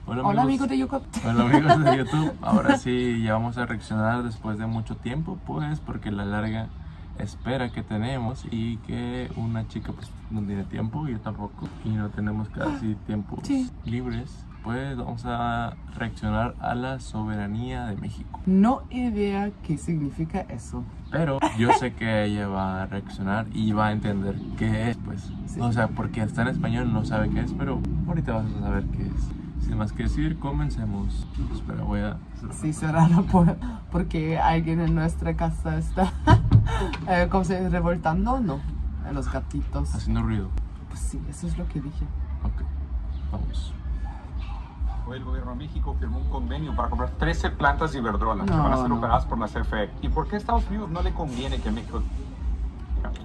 Hola amigos de YouTube. Hola amigos de YouTube. Ahora sí, ya vamos a reaccionar después de mucho tiempo, pues, porque la larga espera que tenemos y que una chica pues no tiene tiempo, yo tampoco, y no tenemos casi tiempos libres. Pues vamos a reaccionar a la soberanía de México. No idea qué significa eso. Pero yo sé que ella va a reaccionar y va a entender qué es, pues. Sí. O sea, porque está en español, no sabe qué es, pero ahorita vas a saber qué es. Sin más que decir, comencemos. Espera, voy a... Sí, cerrar la puerta porque alguien en nuestra casa está ¿cómo se dice? Revoltando, no, los gatitos. Haciendo ruido. Pues sí, eso es lo que dije. Ok, vamos. Hoy el gobierno de México firmó un convenio para comprar 13 plantas de Iberdrola que van a ser operadas por la CFE. ¿Y por qué a Estados Unidos no le conviene que México...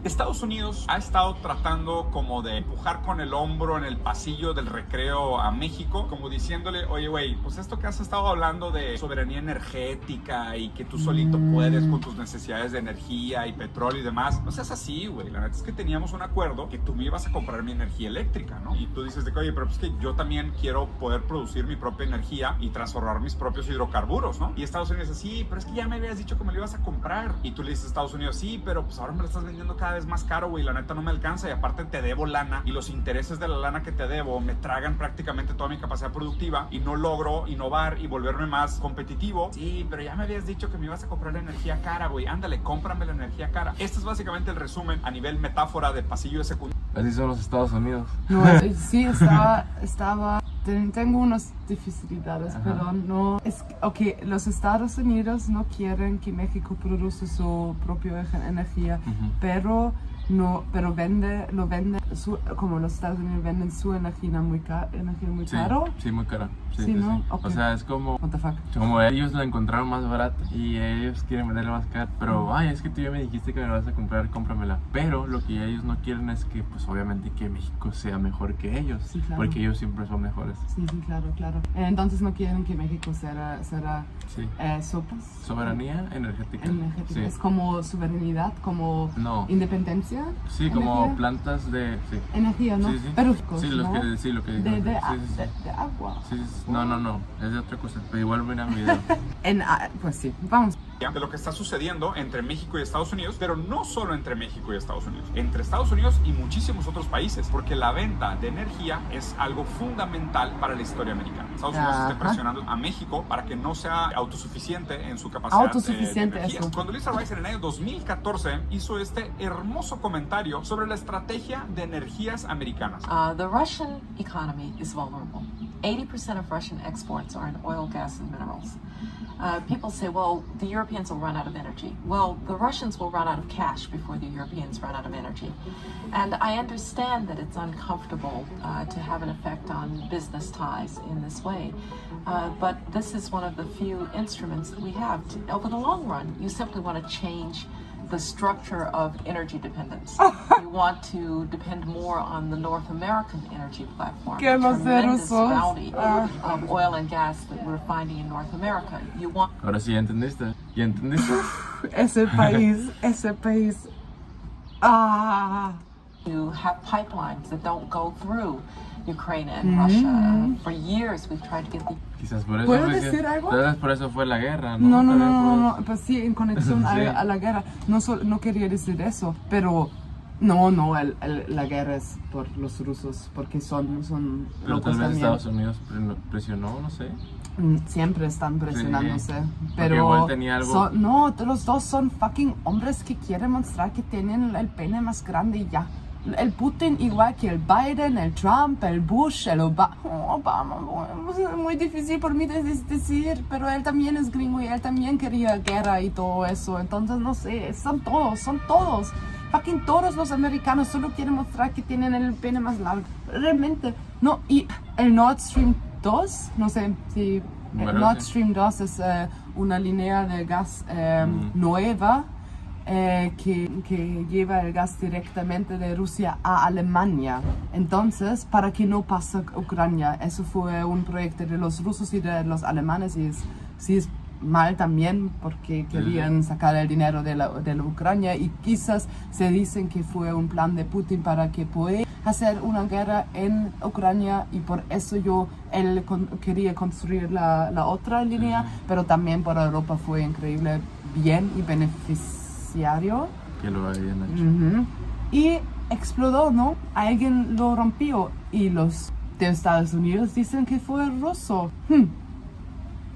Estados Unidos ha estado tratando como de empujar con el hombro en el pasillo del recreo a México, como diciéndole, oye, güey, pues esto que has estado hablando de soberanía energética y que tú solito puedes con tus necesidades de energía y petróleo y demás, no seas así, güey. La verdad es que teníamos un acuerdo que tú me ibas a comprar mi energía eléctrica, ¿no? Y tú dices de que, oye, pero pues que yo también quiero poder producir mi propia energía y transformar mis propios hidrocarburos, ¿no? Y Estados Unidos dice, sí, pero es que ya me habías dicho que me lo ibas a comprar. Y tú le dices a Estados Unidos, sí, pero pues ahora me lo estás vendiendo cada vez más caro, güey, la neta no me alcanza y aparte te debo lana y los intereses de la lana que te debo me tragan prácticamente toda mi capacidad productiva y no logro innovar y volverme más competitivo. Sí, pero ya me habías dicho que me ibas a comprar la energía cara, güey, ándale, cómprame la energía cara. Este es básicamente el resumen a nivel metáfora de pasillo de secundaria. Así son los Estados Unidos. No, sí, tengo unas dificultades, pero no, es ok, los Estados Unidos no quieren que México produzca su propia energía, pero lo vende como los Estados Unidos venden su energía muy caro. Sí, muy cara. Sí, Sí, ¿no? sí. Okay. O sea, es como... What the fuck? Como ellos la encontraron más barata y ellos quieren venderla más cara. Pero, ay, es que tú ya me dijiste que me la vas a comprar, cómpramela. Pero lo que ellos no quieren es que, pues obviamente, que México sea mejor que ellos. Sí, claro. Porque ellos siempre son mejores. Sí, claro. Entonces no quieren que México sea Sí. Soberanía energética. energética. Sí. Es como soberanía, como No. independencia. Sí, como energía. Plantas de... Sí. Energía, ¿no? Sí, sí. Pero Sí, ¿no? lo que digo. de agua. Sí, sí. No, es de otra cosa. Pero igual ven mi video. Pues sí, vamos. De lo que está sucediendo entre México y Estados Unidos, pero no solo entre México y Estados Unidos, entre Estados Unidos y muchísimos otros países, porque la venta de energía es algo fundamental para la historia americana. Estados Unidos está presionando a México para que no sea autosuficiente en su capacidad de energía. Eso. Cuando Lisa Rice en el año 2014 hizo este hermoso comentario sobre la estrategia de energías americanas. The Russian economy is vulnerable. 80% of Russian exports are in oil, gas, and minerals. People say, well, the Europeans will run out of energy. Well, the Russians will run out of cash before the Europeans run out of energy. And I understand that it's uncomfortable to have an effect on business ties in this way. But this is one of the few instruments that we have. Over the long run, you simply want to change the structure of energy dependence. You want to depend more on the North American energy platform. The tremendous bounty of oil and gas that we're finding in North America. You want... Ahora sí, ¿ya entendiste? ¿Ya entendiste? Ese país. to have pipelines that don't go through Ukraine and Russia. For years we've tried to get the... Quizás por eso ¿Puedo fue decir algo? Tal vez por eso fue la guerra, ¿no? No, pues sí, en conexión Sí. a la guerra. No quería decir eso, pero la guerra es por los rusos, porque son Pero locos tal vez también. Estados Unidos presionó, no sé. Siempre están presionándose, porque pero igual tenía algo... los dos son fucking hombres que quieren mostrar que tienen el pene más grande y ya. El Putin igual que el Biden, el Trump, el Bush, el Obama, es muy difícil por mí decir, pero él también es gringo y él también quería guerra y todo eso, entonces no sé, son todos, fucking todos los americanos solo quieren mostrar que tienen el pene más largo, realmente, no, y el Nord Stream 2, no sé si el Nord Stream 2 es una línea de gas nueva, que lleva el gas directamente de Rusia a Alemania. Entonces, para que no pase Ucrania, eso fue un proyecto de los rusos y de los alemanes y sí es mal también porque querían sacar el dinero de la Ucrania y quizás se dicen que fue un plan de Putin para que pueda hacer una guerra en Ucrania y por eso él quería construir la otra línea, pero también para Europa fue increíble, bien y beneficiario. Que lo habían hecho. Y explotó, ¿no? Alguien lo rompió y los de Estados Unidos dicen que fue el ruso.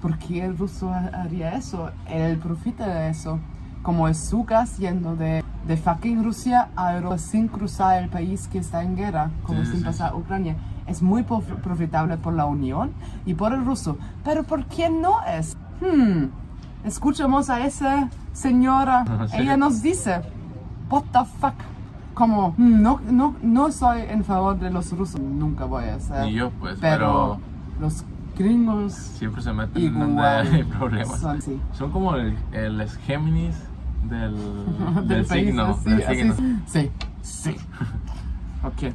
¿Por qué el ruso haría eso? Él profita de eso. Como es su gas yendo de fucking Rusia a Europa sin cruzar el país que está en guerra, como sin pasar Ucrania. Es muy profitable por la Unión y por el ruso. Pero ¿por qué no es? Escuchamos a esa señora. Sí. Ella nos dice, what the fuck? Como, no soy en favor de los rusos. Nunca voy a ser. Ni yo, pues, pero los gringos siempre se meten en igual donde hay problemas. Son como el Géminis del país, signo. sí, Del así signo. sí. Ok.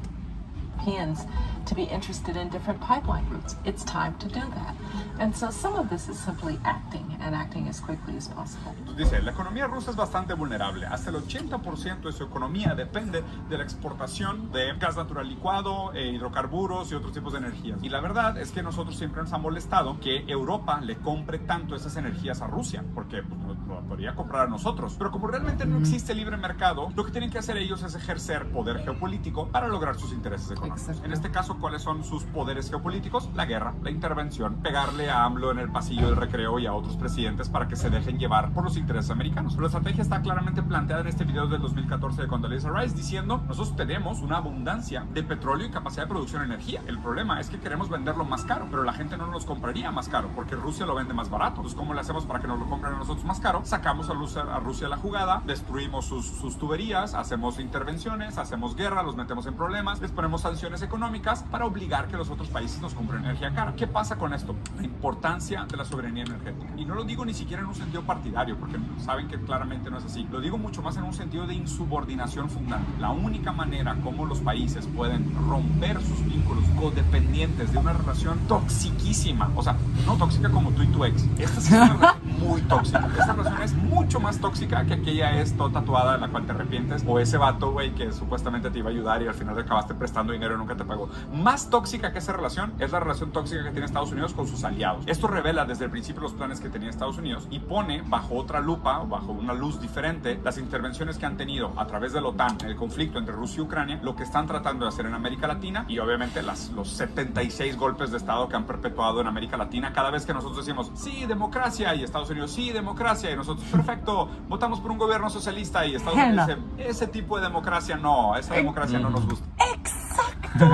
Europeans to be interested in different pipeline routes. It's time to do that. And so some of this is simply acting and acting as quickly as possible. Dice, la economía rusa es bastante vulnerable. Hasta el 80% de su economía depende de la exportación de gas natural licuado, hidrocarburos y otros tipos de energías. Y la verdad es que nosotros siempre nos ha molestado que Europa le compre tanto esas energías a Rusia, porque pues, lo podría comprar a nosotros. Pero como realmente no existe libre mercado, lo que tienen que hacer ellos es ejercer poder geopolítico para lograr sus intereses económicos. Exacto. En este caso, ¿cuáles son sus poderes geopolíticos? La guerra, la intervención, pegarle a AMLO en el pasillo del recreo y a otros presidentes para que se dejen llevar por los intereses americanos. Pero la estrategia está claramente planteada en este video del 2014 de Condoleezza Rice diciendo, nosotros tenemos una abundancia de petróleo y capacidad de producción de energía. El problema es que queremos venderlo más caro, pero la gente no nos compraría más caro porque Rusia lo vende más barato. Entonces, ¿cómo le hacemos para que nos lo compren a nosotros más caro? Sacamos a Rusia la jugada, destruimos sus tuberías, hacemos intervenciones, hacemos guerra, los metemos en problemas, les ponemos sanciones económicas para obligar que los otros países nos compren energía cara. ¿Qué pasa con esto? La importancia de la soberanía energética. Y no lo digo ni siquiera en un sentido partidario, porque saben que claramente no es así. Lo digo mucho más en un sentido de insubordinación fundante. La única manera como los países pueden romper sus vínculos codependientes de una relación toxiquísima, o sea, no tóxica como tú y tu ex. Esta es una relación muy tóxica. Esta relación es mucho más tóxica que aquella es toda tatuada de la cual te arrepientes, o ese vato, güey, que supuestamente te iba a ayudar y al final te acabaste prestando dinero y nunca te pagó. Más tóxica que esa relación es la relación tóxica que tiene Estados Unidos con sus aliados. Esto revela desde el principio los planes que tenía Estados Unidos y pone bajo otra lupa, o bajo una luz diferente, las intervenciones que han tenido a través de la OTAN en el conflicto entre Rusia y Ucrania, lo que están tratando de hacer en América Latina y obviamente los 76 golpes de Estado que han perpetuado en América Latina. Cada vez que nosotros decimos, sí, democracia, y Estados Unidos, sí, democracia, y nosotros, perfecto, votamos por un gobierno socialista, y Estados Unidos dice, ese tipo de democracia no, esa democracia no nos gusta. Exacto.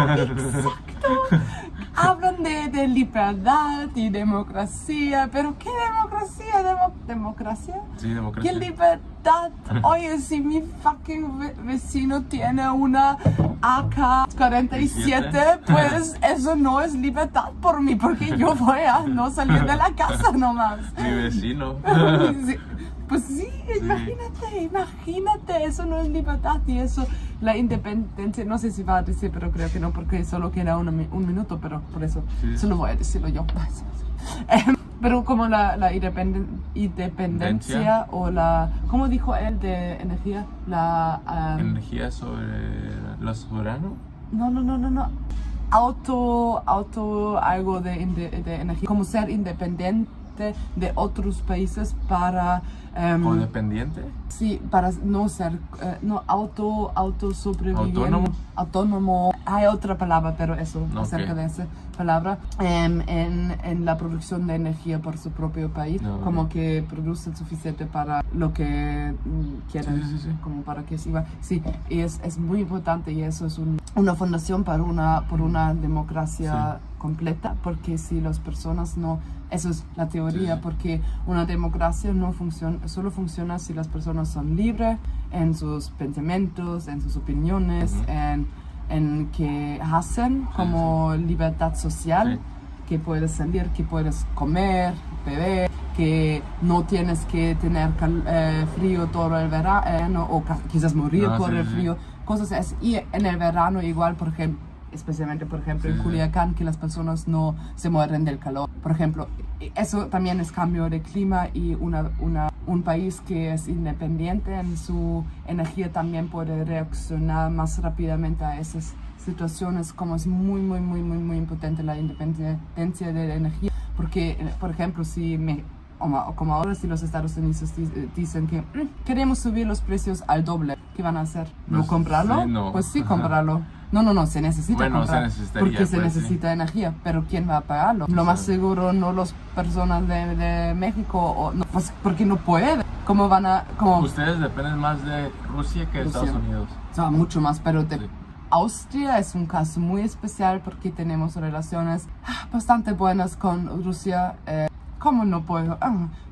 Hablan de libertad y democracia, pero ¿qué democracia? ¿Democracia? Sí, democracia. ¿Qué libertad? Oye, si mi fucking vecino tiene una AK-47, pues eso no es libertad por mí, porque yo voy a no salir de la casa nomás. Mi vecino. Sí. Pues sí, imagínate, eso no es libertad y eso, la independencia, no sé si va a decir, pero creo que no, porque solo queda un minuto, pero por eso solo voy a decirlo yo. Pero como la independencia o la, ¿cómo dijo él de energía? ¿Energía sobre lo soberano? No. Algo de energía, como ser independiente de otros países para... ¿Codependiente? Sí, para no ser, autosobreviviente. Autónomo. Hay otra palabra, pero eso, acerca de esa palabra. En la producción de energía por su propio país, como que produce el suficiente para lo que quieren, como para que siga. Sí, y es muy importante y eso es una fundación por una democracia completa, porque si las personas no... Eso es la teoría, porque una democracia no funciona, solo funciona si las personas son libres en sus pensamientos, en sus opiniones, en que hacen como libertad social, que puedes salir, que puedes comer, beber, que no tienes que tener frío todo el verano o quizás morir por el frío, cosas así. Y en el verano igual, por ejemplo, especialmente por ejemplo en Culiacán, que las personas no se mueren del calor, por ejemplo. Eso también es cambio de clima y un país que es independiente en su energía también puede reaccionar más rápidamente a esas situaciones como es muy, muy, muy, muy, muy importante la independencia de la energía, porque, por ejemplo, como ahora si los Estados Unidos dicen que queremos subir los precios al doble, ¿qué van a hacer? ¿No Pues, comprarlo? sí, no. Pues sí, comprarlo. No, se necesita Bueno, comprar, se necesitaría, porque se pues, sí. necesita energía, pero ¿quién va a pagarlo? Lo más seguro no las personas de México, o no, pues porque no puede. ¿Cómo van a...? Ustedes dependen más de Rusia que de Rusia. Estados Unidos. O sea, mucho más, pero Sí. Austria es un caso muy especial porque tenemos relaciones bastante buenas con Rusia. ¿Cómo no puedo?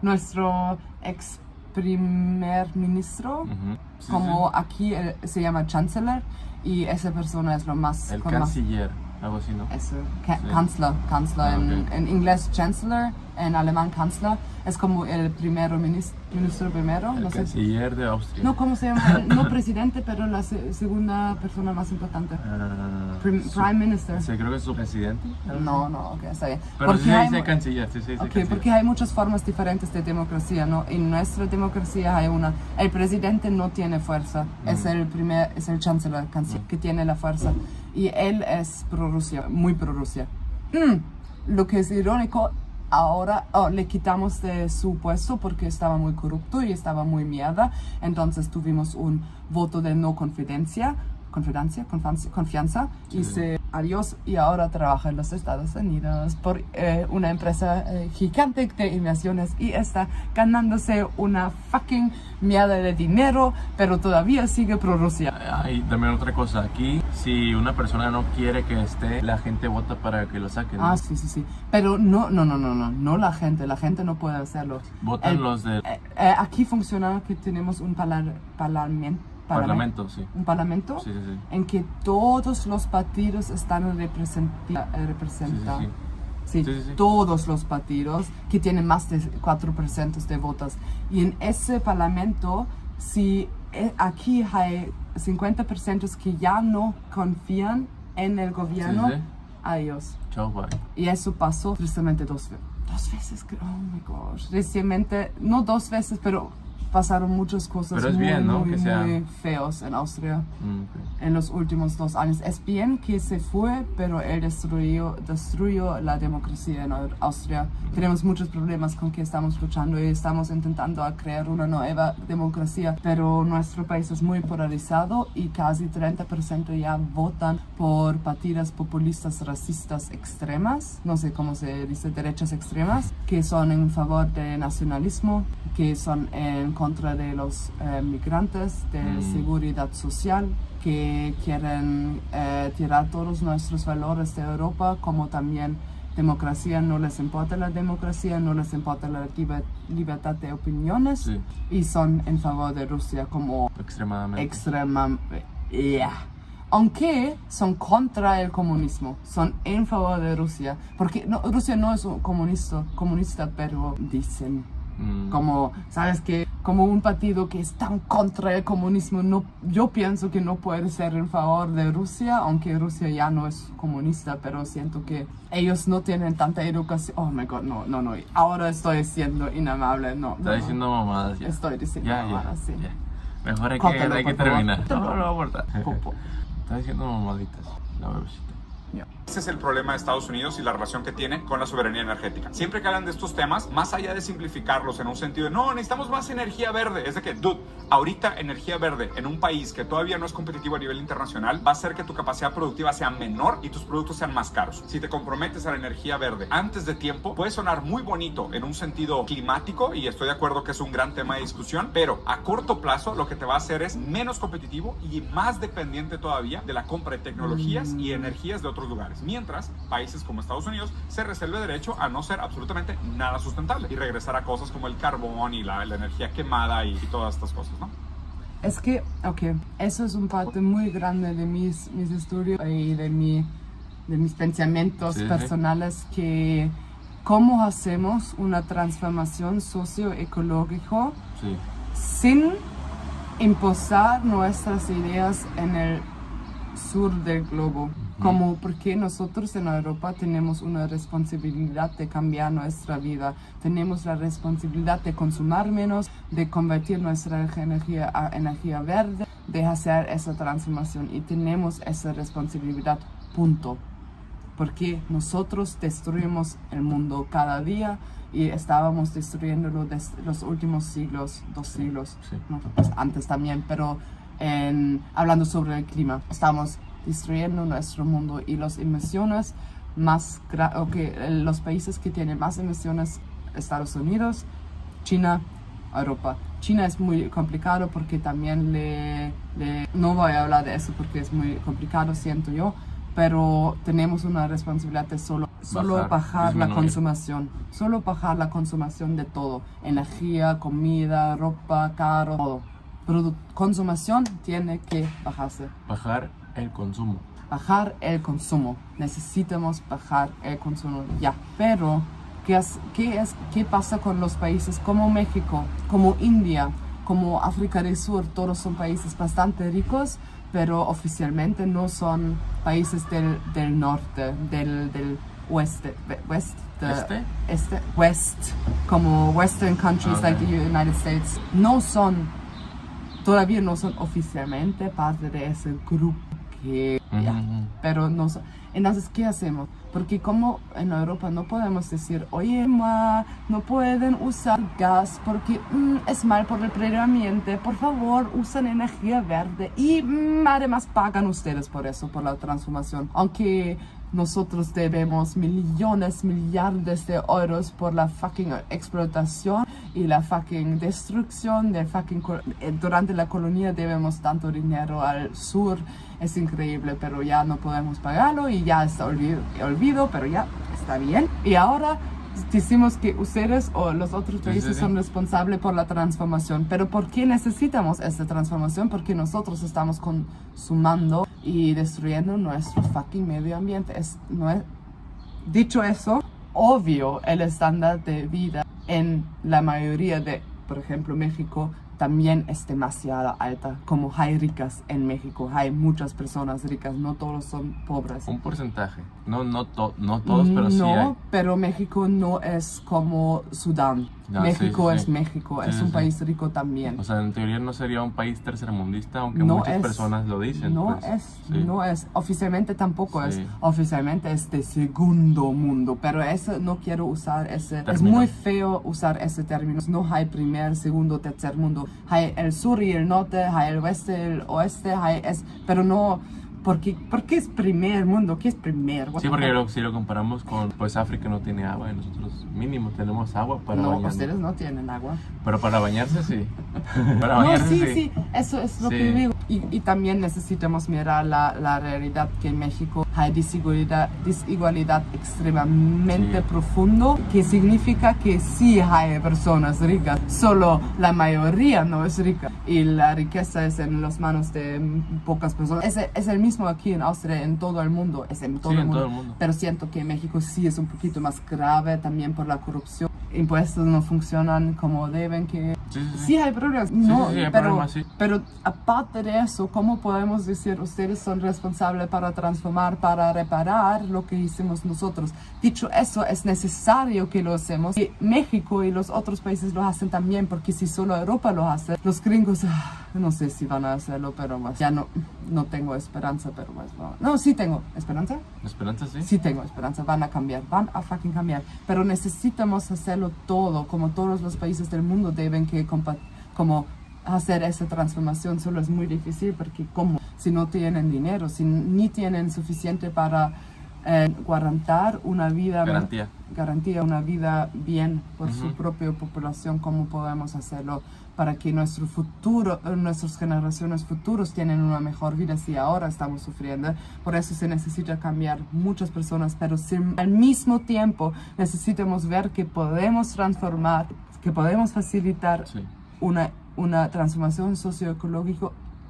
Nuestro ex primer ministro, Ujú. Sí, como sí. aquí se llama chancellor, y esa persona es lo más... El con más- canciller, algo así, ¿no? Eso, Sí. Kanzler, Ok. en inglés chancellor, en alemán Kanzler, es como el ministro primero, El no sé. canciller de Austria. No, ¿cómo se llama? No presidente, pero la segunda persona más importante. Ah, Prime Minister. Sí, creo que es su presidente. No, ok, está bien. Pero sí Porque se hay dice mu- canciller, sí se dice Ok, canciller. porque hay muchas formas diferentes de democracia, ¿no? En nuestra democracia hay una... El presidente no tiene fuerza, es el chancellor que tiene la fuerza. Y él es pro-Rusia, muy pro-Rusia. Lo que es irónico, ahora le quitamos de su puesto porque estaba muy corrupto y estaba muy mierda. Entonces tuvimos un voto de no confianza, y se adiós, y ahora trabaja en los Estados Unidos por una empresa gigante de inversiones y está ganándose una fucking mierda de dinero, pero todavía sigue pro Rusia. Hay también otra cosa, aquí si una persona no quiere que esté, la gente vota para que lo saquen. ¿no? Sí, pero no la gente no puede hacerlo. Votan los del Aquí funciona que tenemos un Parlamento, sí. un parlamento Sí. en que todos los partidos están representados. Sí. Sí, Sí. todos los partidos que tienen más de 4% de votos. Y en ese parlamento, si aquí hay 50% que ya no confían en el gobierno, Sí. adiós. Chao, bye. Y eso pasó tristemente dos veces. Oh my gosh. Recientemente, no 2 veces, pero pasaron muchas cosas Pero es bien, ¿no? Que sea- muy feos en Austria Ok. en los últimos 2 años. Es bien que se fue, pero él destruyó la democracia en Austria. Tenemos muchos problemas con que estamos luchando y estamos intentando crear una nueva democracia, pero nuestro país es muy polarizado y casi 30% ya votan por partidas populistas racistas extremas, no sé cómo se dice, derechas extremas, que son en favor del nacionalismo, que son en contra de los migrantes, de seguridad social, que quieren tirar todos nuestros valores de Europa, como también democracia. No les importa la democracia, no les importa la libertad de opiniones, Sí. y son en favor de Rusia como Extremadamente. aunque son contra el comunismo, son en favor de Rusia, porque Rusia no es un comunista, pero dicen como, ¿sabes qué? Como un partido que es tan contra el comunismo, yo pienso que no puede ser en favor de Rusia, aunque Rusia ya no es comunista, pero siento que ellos no tienen tanta educación. Oh my god, no, ahora estoy siendo inamable, Está diciendo mamadas ya. Estoy diciendo mamadas, sí. Ya. Mejor hay Córtalo, que por favor. terminar. No, no, abortar. Popo. Está diciendo mamaditas. La bebecita. Ese es el problema de Estados Unidos y la relación que tiene con la soberanía energética. Siempre que hablan de estos temas, más allá de simplificarlos en un sentido de no, necesitamos más energía verde, es de que, dude, ahorita energía verde en un país que todavía no es competitivo a nivel internacional va a hacer que tu capacidad productiva sea menor y tus productos sean más caros. Si te comprometes a la energía verde antes de tiempo, puede sonar muy bonito en un sentido climático y estoy de acuerdo que es un gran tema de discusión, pero a corto plazo lo que te va a hacer es menos competitivo y más dependiente todavía de la compra de tecnologías y energías de otros lugares. Mientras, países como Estados Unidos se reserva derecho a no ser absolutamente nada sustentable y regresar a cosas como el carbón y la energía quemada y todas estas cosas, ¿no? Es que, eso es un parte muy grande de mis estudios y de mis pensamientos Sí. personales, que cómo hacemos una transformación socioecológica Sí. sin imposar nuestras ideas en el sur del globo. Como porque nosotros en Europa tenemos una responsabilidad de cambiar nuestra vida, tenemos la responsabilidad de consumir menos, de convertir nuestra energía a energía verde, de hacer esa transformación y tenemos esa responsabilidad, punto. Porque nosotros destruimos el mundo cada día y estábamos destruyéndolo desde los últimos siglos, 2 siglos, Sí. no, pues antes también, pero hablando sobre el clima, estamos destruyendo nuestro mundo y las emisiones los países que tienen más emisiones, Estados Unidos, China, Europa. China es muy complicado porque también no voy a hablar de eso porque es muy complicado, siento yo, pero tenemos una responsabilidad de solo bajar la consumación, solo bajar la consumación de todo, energía, comida, ropa, caro, todo. Consumación tiene que bajarse. Bajar el consumo. Bajar el consumo. Necesitamos bajar el consumo ya. Pero, ¿qué pasa con los países como México, como India, como África del Sur? Todos son países bastante ricos, pero oficialmente no son países del norte, del oeste. West, como Western countries like the United States. Todavía no son oficialmente parte de ese grupo. Pero no. Entonces, ¿qué hacemos? Porque como en Europa no podemos decir, oye, no pueden usar gas porque es mal por el medio ambiente, por favor, usen energía verde y además pagan ustedes por eso, por la transformación. Aunque nosotros debemos millones, millardes de euros por la fucking explotación y la fucking destrucción del fucking... Durante la colonia debemos tanto dinero al sur, es increíble, pero ya no podemos pagarlo y ya está olvido, pero ya está bien. Y ahora decimos que ustedes o los otros países son responsables por la transformación. Pero ¿por qué necesitamos esta transformación? Porque nosotros estamos consumando y destruyendo nuestro fucking medio ambiente. Dicho eso, obvio, el estándar de vida en la mayoría de, por ejemplo, México, también es demasiado alta. Como hay ricas en México, hay muchas personas ricas, no todos son pobres. Un porcentaje, no todos, pero sí hay. No, pero México no es como Sudán. México es México, es un país rico también. O sea, en teoría no sería un país tercermundista, aunque muchas personas lo dicen. No es, oficialmente tampoco es. Oficialmente es de segundo mundo, pero eso no quiero usar ese término. Es muy feo usar ese término. No hay primer, segundo, tercer mundo. Hay el sur y el norte, hay el oeste, el oeste, pero no... ¿Por qué es primer mundo? ¿Qué es primer? Sí, porque si lo comparamos con, pues África no tiene agua y nosotros mínimo tenemos agua para bañarnos. No, ustedes no tienen agua. Pero para bañarse sí. Para bañarse sí, eso es lo que digo. Y también necesitamos mirar la realidad que en México hay desigualdad extremadamente profundo, que significa que sí hay personas ricas, solo la mayoría no es rica y la riqueza es en las manos de pocas personas. Es el mismo aquí en Austria, en todo el mundo, todo el mundo. Pero siento que en México sí es un poquito más grave también por la corrupción. Impuestos no funcionan como deben, sí hay problemas, pero aparte de eso, ¿cómo podemos decir ustedes son responsables para transformar, para reparar lo que hicimos nosotros? Dicho eso, es necesario que lo hacemos y México y los otros países lo hacen también, porque si solo Europa lo hace, los gringos no sé si van a hacerlo, pero más ya no tengo esperanza, pero más no, sí tengo esperanza. ¿Esperanza sí? Sí tengo esperanza, van a fucking cambiar, pero necesitamos hacerlo todo, como todos los países del mundo deben que como hacer esa transformación. Solo es muy difícil porque si no tienen dinero, si ni tienen suficiente para guardar una vida garantía una vida bien por su propia población, ¿cómo podemos hacerlo para que nuestras generaciones futuras tienen una mejor vida si ahora estamos sufriendo? Por eso se necesita cambiar muchas personas, pero al mismo tiempo necesitamos ver que podemos transformar, que podemos facilitar una transformación socioecológica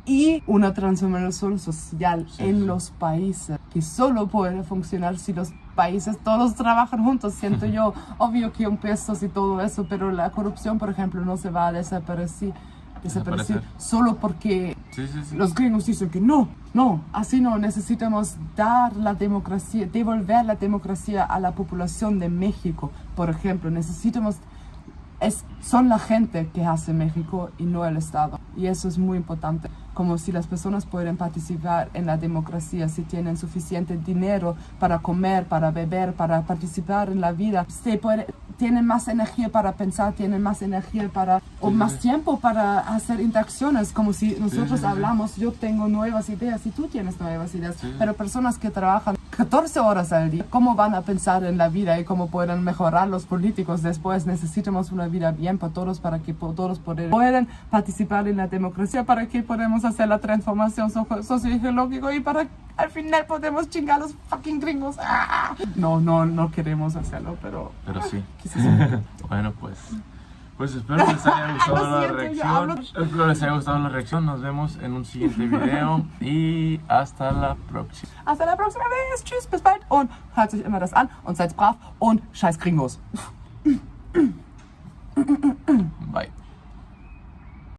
y una transformación social en los países, que solo puede funcionar si los países todos trabajan juntos, siento yo. Obvio que impuestos y todo eso, pero la corrupción, por ejemplo, no se va a desaparecer solo porque los gringos dicen que no, así no. Necesitamos dar la democracia, devolver la democracia a la población de México, por ejemplo. Son la gente que hace México y no el Estado. Y eso es muy importante. Como si las personas pueden participar en la democracia, si tienen suficiente dinero para comer, para beber, para participar en la vida, tienen más energía para pensar, tienen más energía o más tiempo para hacer interacciones, como si nosotros hablamos, yo tengo nuevas ideas y tú tienes nuevas ideas, pero personas que trabajan 14 horas al día, ¿cómo van a pensar en la vida y cómo pueden mejorar los políticos después? Necesitamos una vida bien para todos, para que todos puedan participar en la democracia, para que podamos hacer la transformación sociológica y para al final podemos chingar a los fucking gringos. ¡Ah! No queremos hacerlo, pero sí. Bueno, pues espero que les haya gustado la reacción. Espero que les haya gustado la reacción. Nos vemos en un siguiente video y hasta la próxima. Hasta la próxima vez. Tschüss, bis bald und hört euch immer das an und seid brav und scheiß Gringos. Bye.